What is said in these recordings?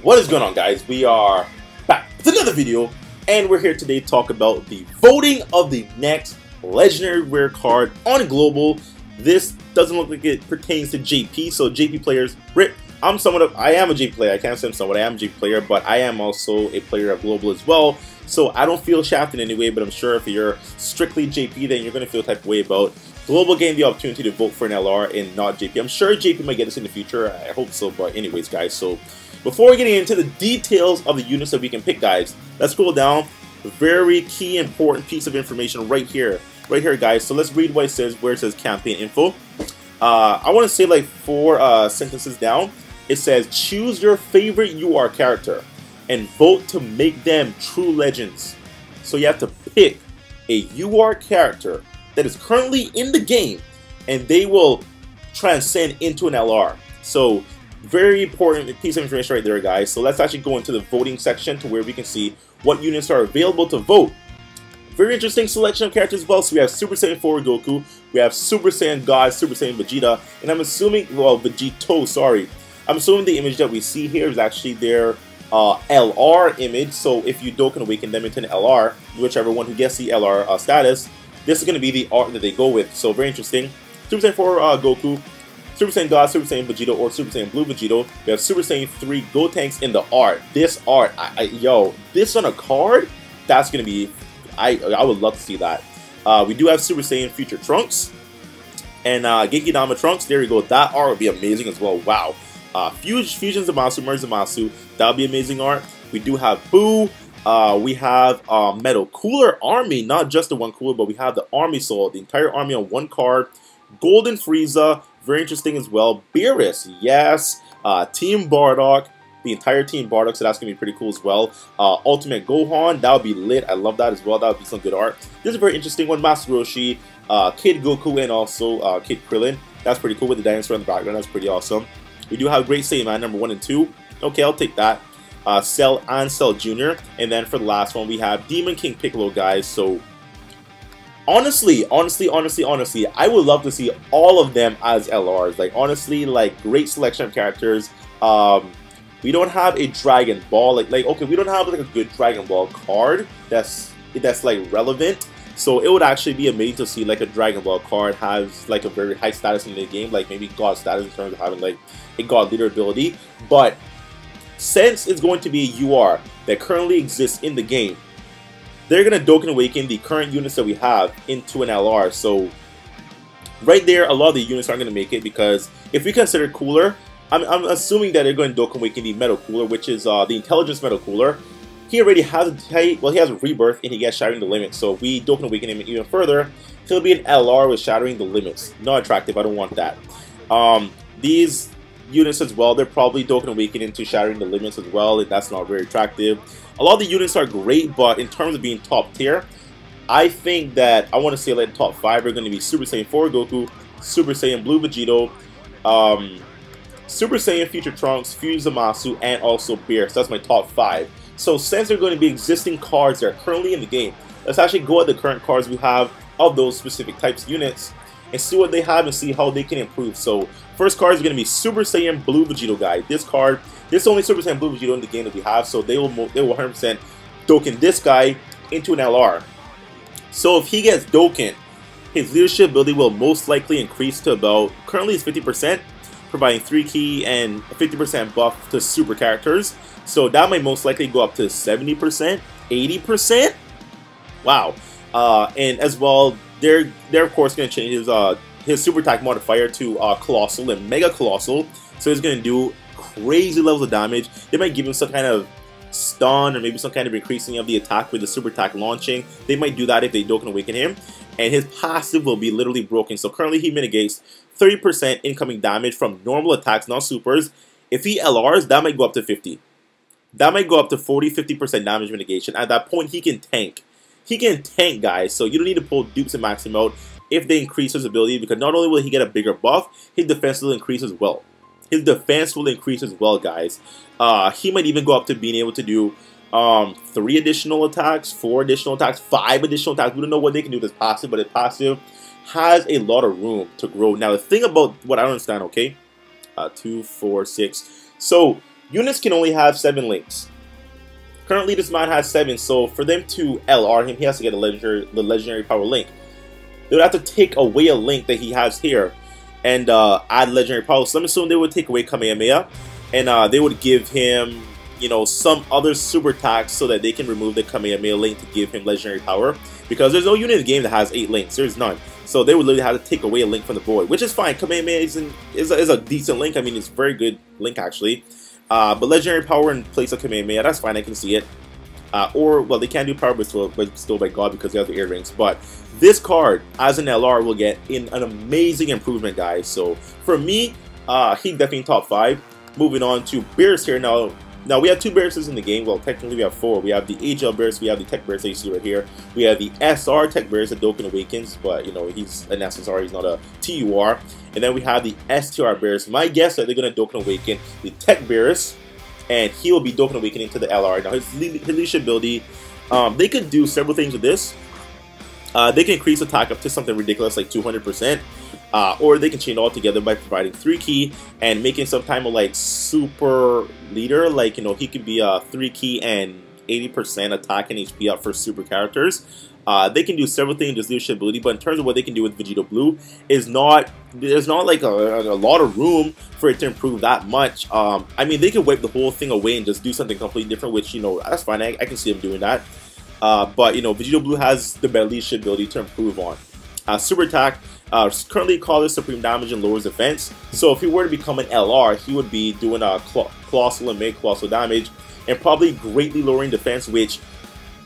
What is going on, guys? We are back with another video, and we're here today to talk about the voting of the next legendary rare card on Global. This doesn't look like it pertains to JP, so JP players, RIP. I am a JP player. I can't say I'm somewhat. I am a JP player, but I am also a player of Global as well. So I don't feel shafted in any way, but I'm sure if you're strictly JP, then you're going to feel the type of way about Global getting the opportunity to vote for an LR and not JP. I'm sure JP might get this in the future. I hope so, but anyways, guys, so before getting into the details of the units that we can pick, guys, let's scroll down. A very key, important piece of information right here, guys. So let's read what it says, where it says campaign info. I want to say like 4 sentences down. It says, choose your favorite UR character and vote to make them true legends. So you have to pick a UR character that is currently in the game, and they will transcend into an LR. So very important piece of information right there, guys. So let's actually go into the voting section to where we can see what units are available to vote. Very interesting selection of characters as well. So we have Super Saiyan 4 Goku, we have Super Saiyan God, Super Saiyan Vegeta, and I'm assuming, well, Vegito, sorry. I'm assuming the image that we see here is actually their LR image. So if you Dokkan awaken them into an LR, whichever one who gets the LR status, this is going to be the art that they go with. So very interesting. Super Saiyan 4 Goku, Super Saiyan God, Super Saiyan Vegito, or Super Saiyan Blue Vegito. We have Super Saiyan 3 Gotenks in the art. This art, yo, this on a card, that's going to be, I would love to see that. We do have Super Saiyan Future Trunks and Genkidama Trunks. There we go. That art would be amazing as well. Wow. Fusion Zamasu, Merge Zamasu. That would be amazing art. We do have Boo. We have Metal Cooler Army, not just the one cooler, but we have the army, so the entire army on one card. Golden Frieza, very interesting as well. Beerus, yes. Team Bardock, the entire Team Bardock, so that's going to be pretty cool as well. Ultimate Gohan, that would be lit. I love that as well. That would be some good art. This is a very interesting one. Master Roshi, Kid Goku, and also Kid Krillin. That's pretty cool with the dinosaur in the background. That's pretty awesome. We do have Great Saiyaman number 1 and 2. Okay, I'll take that. Cell and Cell Jr. And then for the last one, we have Demon King Piccolo, guys. So honestly, I would love to see all of them as LRs. Like, honestly, like, great selection of characters. We don't have a Dragon Ball. Like okay, we don't have like a good Dragon Ball card that's like relevant. So it would actually be amazing to see like a Dragon Ball card has like a very high status in the game, like maybe God status in terms of having like a God leader ability. But since it's going to be a UR that currently exists in the game, they're going to Dokkan Awaken the current units that we have into an LR. So right there, a lot of the units aren't going to make it, because if we consider Cooler, I'm assuming that they're going to Dokkan Awaken the Metal Cooler, which is the Intelligence Metal Cooler. He already has he has a rebirth, and he gets Shattering the Limits. So we Dokkan Awaken him even further. He'll be an LR with Shattering the Limits. Not attractive. I don't want that. These units as well, they're probably Dokkan Awaken into Shattering the Limits as well, and that's not very attractive. A lot of the units are great, but in terms of being top tier, I think that I want to say like top 5 are going to be Super Saiyan 4 Goku, Super Saiyan Blue Vegito, Super Saiyan Future Trunks, Fusion Zamasu, and also Beerus. That's my top 5. So since they're going to be existing cards that are currently in the game, let's actually go at the current cards we have of those specific types of units and see what they have and see how they can improve. So first card is going to be Super Saiyan Blue Vegito, guy. This card, this is only Super Saiyan Blue Vegito in the game that we have, so they will 100% Dokkan this guy into an LR. So if he gets Dokkan, his leadership ability will most likely increase to about, currently it's 50%, providing 3 key and a 50% buff to super characters. So that might most likely go up to 70%, 80%. Wow. And as well, they're of course going to change his super attack modifier to Colossal and Mega Colossal. So he's going to do crazy levels of damage. They might give him some kind of stun or maybe some kind of increasing of the attack with the super attack launching. They might do that if they Dokkan Awaken him. And his passive will be literally broken. So currently he mitigates 30% incoming damage from normal attacks, not supers. If he LRs, that might go up to 50. That might go up to 40-50% damage mitigation. At that point, he can tank. He can tank, guys. So you don't need to pull dupes and max him out if they increase his ability, because not only will he get a bigger buff, his defense will increase as well. His defense will increase as well, guys. He might even go up to being able to do 3 additional attacks, 4 additional attacks, 5 additional attacks. We don't know what they can do with his passive, but his passive has a lot of room to grow. Now, the thing about what I don't understand, okay? 2, 4, 6. So units can only have 7 links. Currently, this man has 7, so for them to LR him, he has to get the legendary power link. They would have to take away a link that he has here and add legendary power. So I'm assuming they would take away Kamehameha, and they would give him, you know, some other super attacks so that they can remove the Kamehameha link to give him legendary power. Because there's no unit in the game that has 8 links. There's none. So they would literally have to take away a link from the board, which is fine. Kamehameha is a decent link. I mean, it's a very good link, actually. But legendary power in place of Kamehameha, that's fine. I can see it. Or, well, they can't do power bestowed by God because they have the earrings. But this card, as an LR, will get in an amazing improvement, guys. So for me, he's definitely top 5. Moving on to Beerus here now. Now, we have 2 Beeruses in the game. Well, technically, we have 4. We have the HL Beerus, we have the Tech Beerus that you see right here. We have the SR Tech Beerus that Dokkan Awakens, but, you know, he's an SSR, he's not a TUR. And then we have the STR Beerus. My guess that they're going to Dokkan Awaken the Tech Beerus, and he will be Dokkan Awakening to the LR. Now, his leadership ability, they could do several things with this. They can increase attack up to something ridiculous like 200%. Or they can chain all together by providing 3 key and making some type of like super leader. Like, you know, he could be a 3 key and 80% attack and HP up for super characters. They can do several things with this leadership ability, but in terms of what they can do with Vegito Blue, there's not like a lot of room for it to improve that much. I mean, they could wipe the whole thing away and just do something completely different, which, you know, that's fine. I can see them doing that. But, you know, Vegito Blue has the better leadership ability to improve on. Super attack, currently causes supreme damage and lowers defense. So if he were to become an LR, he would be doing a colossal and mega colossal damage, and probably greatly lowering defense, which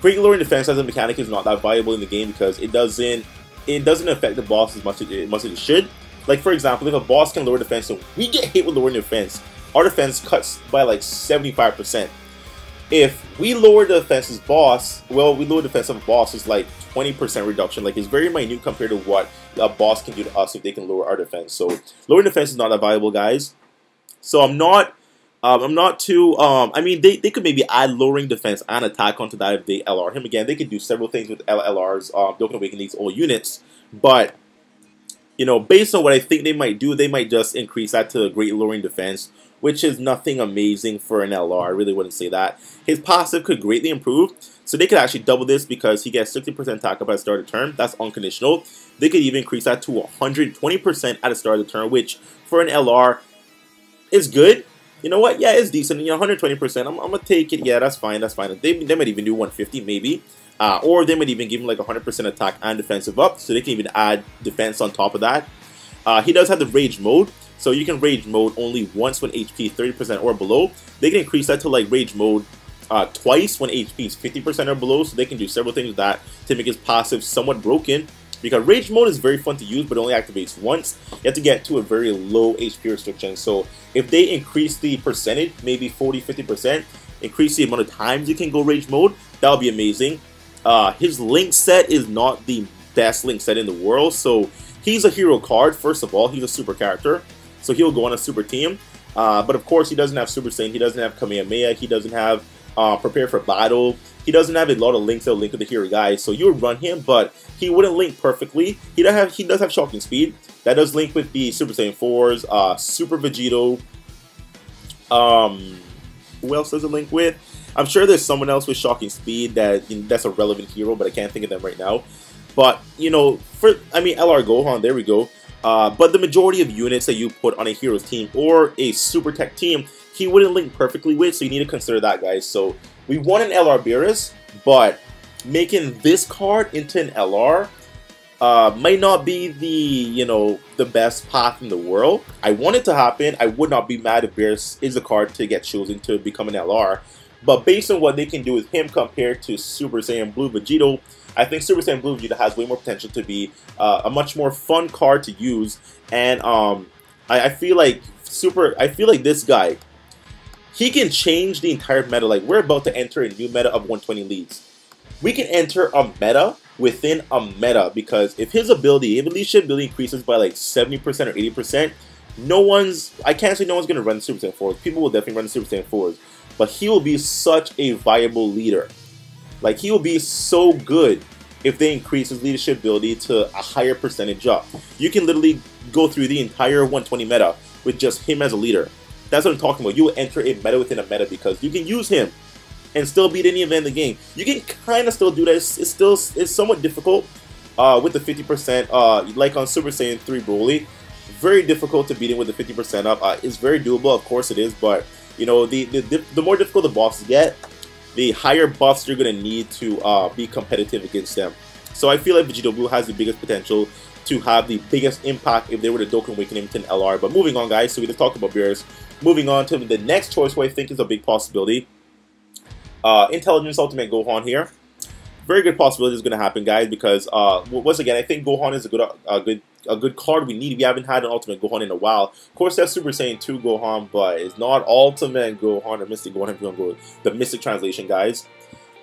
greatly lowering defense as a mechanic is not that viable in the game because it doesn't affect the boss as much as it should. Like, for example, if a boss can lower defense and we get hit with lowering defense, our defense cuts by like 75%. If we lower the defense's boss, well, we lower the defense of a boss is like 20% reduction. Like, it's very minute compared to what a boss can do to us if they can lower our defense. So lowering defense is not that viable, guys. So I'm not too, I mean, they could maybe add lowering defense and attack onto that if they LR him. Again, they could do several things with LRs, Dokkan Awaken these old units. But, you know, based on what I think they might do, they might just increase that to a great lowering defense, which is nothing amazing for an LR. I really wouldn't say that. His passive could greatly improve, so they could actually double this because he gets 60% attack up at the start of the turn. That's unconditional. They could even increase that to 120% at the start of the turn, which for an LR is good. You know what? Yeah, it's decent. You know, 120%. I'm gonna take it. Yeah, that's fine. That's fine. They might even do 150 maybe. Or they might even give him like 100% attack and defensive up, so they can even add defense on top of that. He does have the rage mode, so you can rage mode only once when HP 30% or below. They can increase that to like rage mode twice when HP is 50% or below, so they can do several things with that to make his passive somewhat broken. Because rage mode is very fun to use, but only activates once. You have to get to a very low HP restriction. So if they increase the percentage, maybe 40-50%, increase the amount of times you can go rage mode, that would be amazing. His link set is not the best link set in the world, so he's a hero card. First of all, he's a super character, so he'll go on a super team. But of course, he doesn't have Super Saiyan, he doesn't have Kamehameha, he doesn't have Prepare for Battle. He doesn't have a lot of links that will link with the hero guys, so you would run him, but he wouldn't link perfectly. He does have Shocking Speed. That does link with the Super Saiyan 4s, Super Vegito. Who else does it link with? I'm sure there's someone else with Shocking Speed that's a relevant hero, but I can't think of them right now. But, you know, LR Gohan, there we go. But the majority of units that you put on a hero's team or a super tech team, he wouldn't link perfectly with, so you need to consider that, guys. So we want an LR Beerus, but making this card into an LR might not be the best path in the world. I want it to happen. I would not be mad if Beerus is a card to get chosen to become an LR. But based on what they can do with him compared to Super Saiyan Blue Vegito, I think Super Saiyan Blue Vegeta has way more potential to be a much more fun card to use. And I feel like this guy, he can change the entire meta. Like, we're about to enter a new meta of 120 leads. We can enter a meta within a meta, because if his leadership ability increases by like 70% or 80%, I can't say no one's going to run Super Saiyan 4s. People will definitely run Super Saiyan 4s. But he will be such a viable leader. Like, he will be so good if they increase his leadership ability to a higher percentage up. You can literally go through the entire 120 meta with just him as a leader. That's what I'm talking about. You will enter a meta within a meta because you can use him and still beat any event in the game. You can kind of still do that. It's somewhat difficult with the 50%, like on Super Saiyan 3 Broly. Very difficult to beat him with the 50% up. It's very doable, of course it is, but you know, the more difficult the bosses get, the higher buffs you're going to need to be competitive against them. So I feel like Vegito Blue has the biggest potential to have the biggest impact if they were to Dokkan Awaken him to an LR. But moving on, guys, so we just talked about Beerus. Moving on to the next choice, who I think is a big possibility. Intelligence Ultimate Gohan here. Very good possibility is going to happen, guys, because once again, I think Gohan is a good card we need. We haven't had an Ultimate Gohan in a while. Of course, that's Super Saiyan 2 Gohan, but it's not Ultimate Gohan or Mystic Gohan if you want to go with the Mystic translation, guys.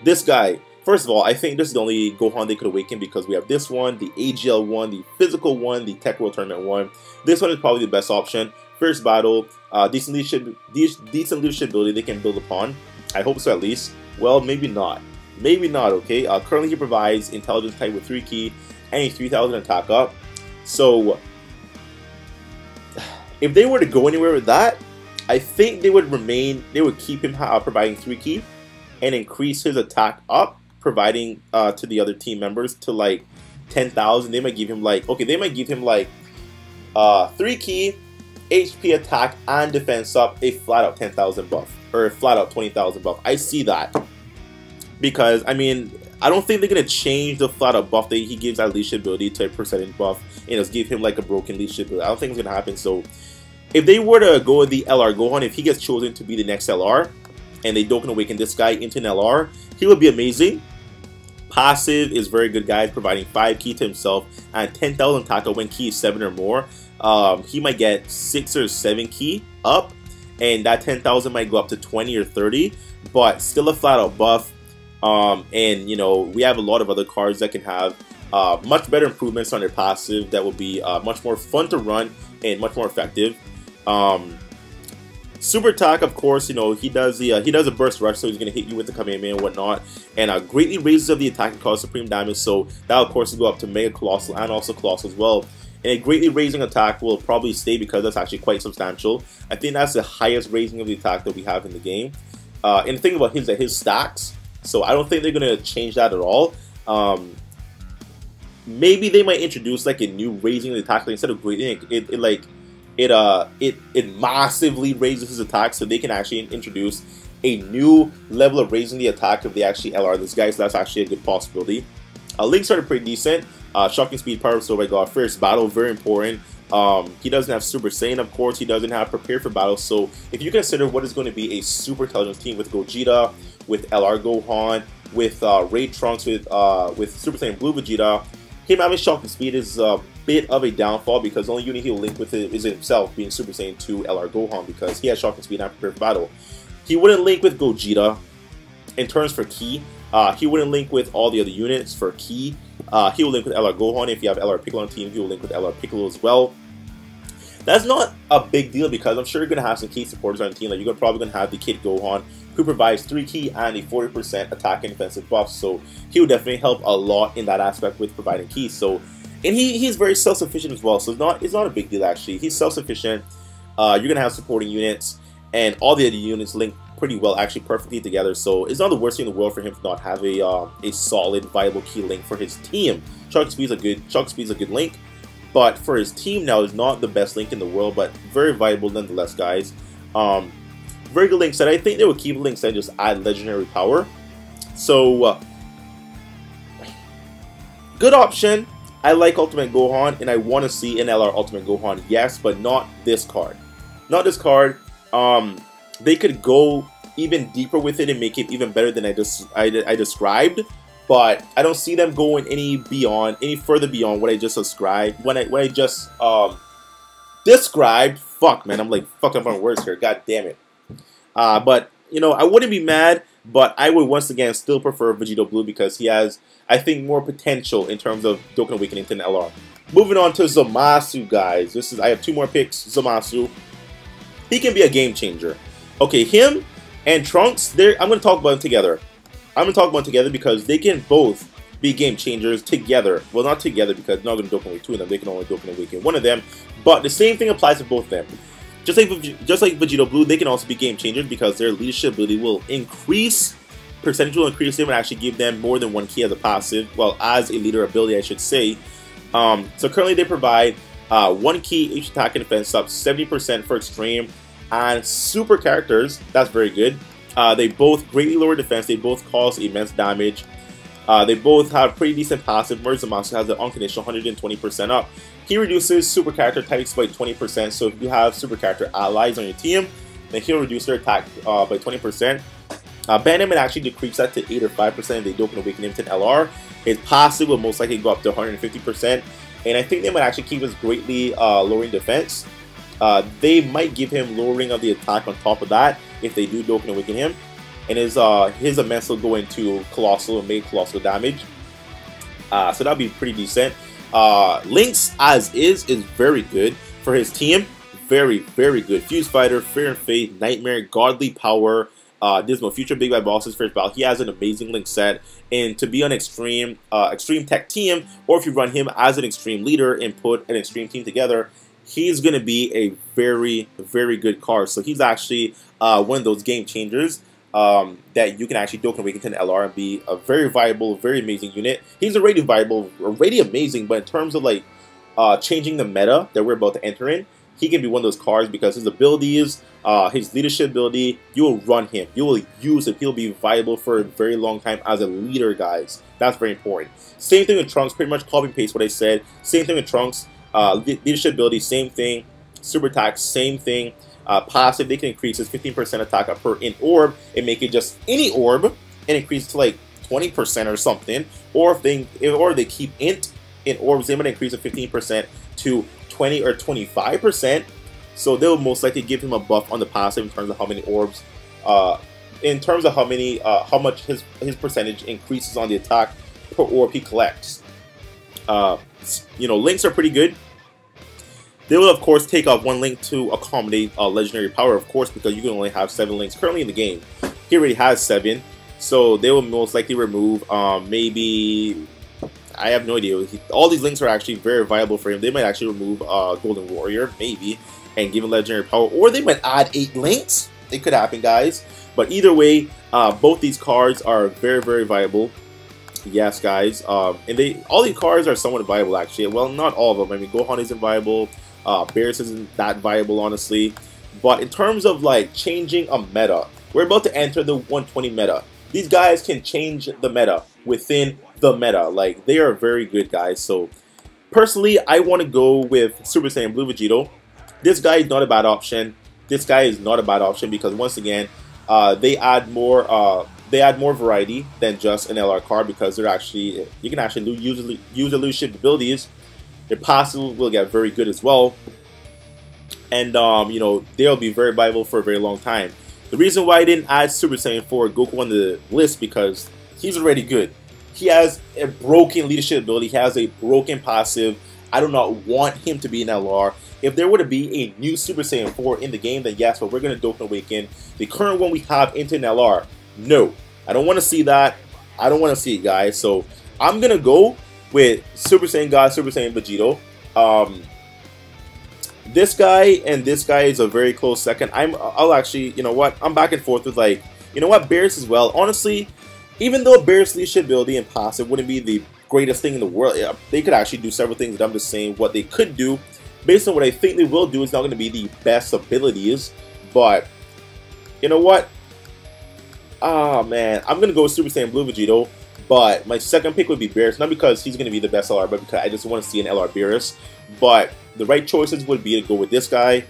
This guy, first of all, I think this is the only Gohan they could awaken because we have this one, the AGL one, the physical one, the Tech World Tournament one. This one is probably the best option. First battle, decent leadership ability they can build upon. I hope so at least. Well, maybe not. Maybe not, okay? Currently he provides Intelligence type with 3 ki and a 3000 attack up. So, if they were to go anywhere with that, I think they would keep him providing 3 ki and increase his attack up, providing to the other team members to like 10,000. They might give him like, okay, they might give him like 3 ki, HP attack and defense up, a flat out 10,000 buff, or a flat out 20,000 buff. I see that. Because, I mean, I don't think they're going to change the flat out buff that he gives that leadership ability to a percentage buff and just give him like a broken leadership ability. I don't think it's going to happen. So, if they were to go with the LR Gohan, if he gets chosen to be the next LR, and they don't awaken this guy into an LR, he would be amazing. Passive is very good, guys, providing 5 ki to himself and 10,000 attack when ki is 7 or more. He might get 6 or 7 ki up, and that 10,000 might go up to 20 or 30, but still a flat out buff. And you know, we have a lot of other cards that can have much better improvements on their passive that will be much more fun to run and much more effective. Super attack, of course, you know, he does a burst rush, so he's gonna hit you with the Kamehameha and whatnot, and greatly raises up the attack and cause supreme damage. So that, of course, will go up to Mega Colossal and also Colossal as well. And a greatly raising attack will probably stay because that's actually quite substantial. I think that's the highest raising of the attack that we have in the game. And the thing about his stacks. So I don't think they're gonna change that at all. Maybe they might introduce like a new raising of the attack, like instead of raising it massively raises his attack, so they can actually introduce a new level of raising the attack if they actually LR this guy. So that's actually a good possibility. Links are pretty decent. Shocking speed, power, so my god, first battle, very important. He doesn't have Super Saiyan, of course. He doesn't have Prepare for Battle. So if you consider what is going to be a super intelligence team with Gogeta, with LR Gohan, with Raid Trunks, with Super Saiyan Blue Vegeta, him having Shocking Speed is a bit of a downfall because the only unit he'll link with it is himself, being Super Saiyan 2 LR Gohan, because he has Shocking Speed and Prepare for Battle. He wouldn't link with Gogeta in terms for Ki. He wouldn't link with all the other units for Ki. He will link with LR Gohan. If you have LR Piccolo on the team, he will link with LR Piccolo as well. That's not a big deal because I'm sure you're going to have some key supporters on the team. Like you're probably going to have the Kid Gohan, who provides 3 ki and a 40% attack and defensive buff. So he will definitely help a lot in that aspect with providing keys. So, and he's very self-sufficient as well. So it's not a big deal actually. He's self-sufficient. You're going to have supporting units, and all the other units link pretty well, actually perfectly together. So it's not the worst thing in the world for him to not have a solid, viable key link for his team. Chuck Speed's a good link. But for his team now, it's not the best link in the world, but very viable nonetheless, guys. Very good link set. I think they would keep links and just add legendary power. So, good option. I like Ultimate Gohan, and I want to see an LR Ultimate Gohan, yes, but not this card. Not this card. They could go even deeper with it and make it even better than I described. But I don't see them going any further beyond what I just described. When I just described, fuck man, I'm like fucking up on words here. God damn it. But you know, I wouldn't be mad, but I would once again still prefer Vegito Blue because he has, I think, more potential in terms of Dokkan Awakening to an LR. Moving on to Zamasu, guys. I have 2 more picks. Zamasu, he can be a game changer. Okay, him and Trunks, I'm going to talk about them together. I'm going to talk about them together because they can both be game changers together. Well, not together because they're not going to Dokkan Awaken 2 of them. They can only Dokkan Awaken 1 of them. But the same thing applies to both of them. Just like Vegito Blue, they can also be game changers because their leadership ability will increase. Percentage will increase them and actually give them more than 1 key as a passive. Well, as a leader ability, I should say. So currently they provide 1 key each attack and defense up 70% for extreme and super characters. That's very good. They both greatly lower defense. They both cause immense damage. They both have pretty decent passive. Zamasu has an unconditional 120% up. He reduces super character types by 20%. So if you have super character allies on your team, then he'll reduce their attack by 20%. Ban him and actually decrease that to 8 or 5% if they don't awaken him to an LR. His passive will most likely go up to 150%. And I think they might actually keep his greatly lowering defense. They might give him lowering of the attack on top of that if they do Dokkan awaken him. And his immense will go into colossal and make colossal damage. So that'll be pretty decent. Lynx as is very good for his team. Very, very good. Fuse Fighter, Fear and Faith, Nightmare, Godly Power, Dismal, Future Big Bad Bosses, First Battle. He has an amazing Link set. And to be on extreme tech team, or if you run him as an extreme leader and put an extreme team together, he's going to be a very, very good card. So he's actually one of those game changers that you can actually Dokkan Awaken to an LR and be a very viable, very amazing unit. He's already viable, already amazing, but in terms of like changing the meta that we're about to enter in, he can be one of those cards because his abilities, his leadership ability, you will run him. You will use him. He'll be viable for a very long time as a leader, guys. That's very important. Same thing with Trunks. Pretty much copy and paste what I said. Same thing with Trunks. Leadership ability, same thing. Super attack, same thing. Passive, they can increase his 15% attack per int orb and make it just any orb and increase to like 20% or something. Or if they keep int in orbs, they might increase it 15% to 20 or 25%. So they'll most likely give him a buff on the passive in terms of how many orbs, in terms of how much his percentage increases on the attack per orb he collects. You know, links are pretty good. They will, of course, take off 1 link to accommodate legendary power, of course, because you can only have 7 links currently in the game. He already has 7, so they will most likely remove maybe... I have no idea. All these links are actually very viable for him. They might actually remove Golden Warrior, maybe, and give him legendary power. Or they might add 8 links. It could happen, guys. But either way, both these cards are very, very viable. Yes, guys. And all these cards are somewhat viable, actually. Well, not all of them. I mean, Gohan isn't viable. Beerus isn't that viable, honestly. But in terms of like changing a meta, we're about to enter the 120 meta. These guys can change the meta within the meta. Like, they are very good, guys. So personally, I want to go with Super Saiyan Blue Vegito. This guy is not a bad option. This guy is not a bad option because once again, they add more variety than just an LR card because they're actually, you can actually use the leadership abilities. Their passive will get very good as well, and you know, they'll be very viable for a very long time. The reason why I didn't add Super Saiyan 4 Goku on the list because he's already good. He has a broken leadership ability. He has a broken passive. I do not want him to be an LR. If there were to be a new Super Saiyan 4 in the game, then yes, but we're going to Dokkan Awaken the current one we have into an LR. No, I don't want to see that. I don't want to see it, guys. So I'm going to go with Super Saiyan God, Super Saiyan Vegito. This guy and this guy is a very close second. I'll actually, you know what? I'm back and forth with, like, you know what, Beerus as well. Honestly, even though Beerus' leadership ability and passive wouldn't be the greatest thing in the world, they could actually do several things. That I'm just saying what they could do. Based on what I think they will do, is not going to be the best abilities. But you know what? Ah, man, I'm going to go with Super Saiyan Blue Vegito. But my second pick would be Beerus, not because he's going to be the best LR, but because I just want to see an LR Beerus. But the right choices would be to go with this guy,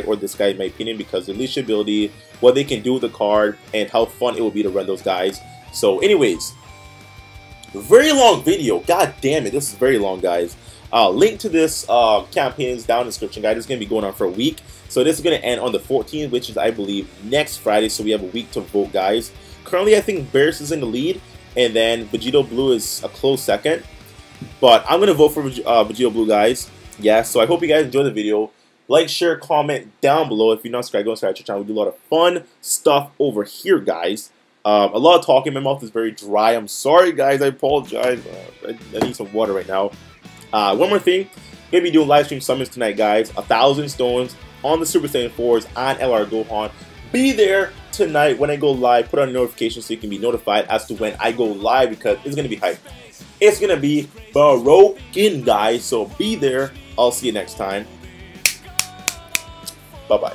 or this guy, in my opinion, because the leadership ability, what they can do with the card, and how fun it will be to run those guys. So, anyways, very long video. God damn it, this is very long, guys. Link to this campaign is down in the description, guys. It's going to be going on for a week. So this is going to end on the 14th, which is, I believe, next Friday. So we have a week to vote, guys. Currently, I think Beerus is in the lead. And then Vegito Blue is a close second. But I'm going to vote for Vegito Blue, guys. Yeah, so I hope you guys enjoyed the video. Like, share, comment down below. If you're not subscribed, go and subscribe to the channel. We do a lot of fun stuff over here, guys. A lot of talking. My mouth is very dry. I'm sorry, guys. I apologize. I need some water right now. One more thing. Going to be doing live stream summons tonight, guys. 1,000 stones on the Super Saiyan 4s on LR Gohan. Be there tonight when I go live. Put on notifications so you can be notified as to when I go live, because it's going to be hype. It's going to be broken, guys. So be there. I'll see you next time. Bye-bye.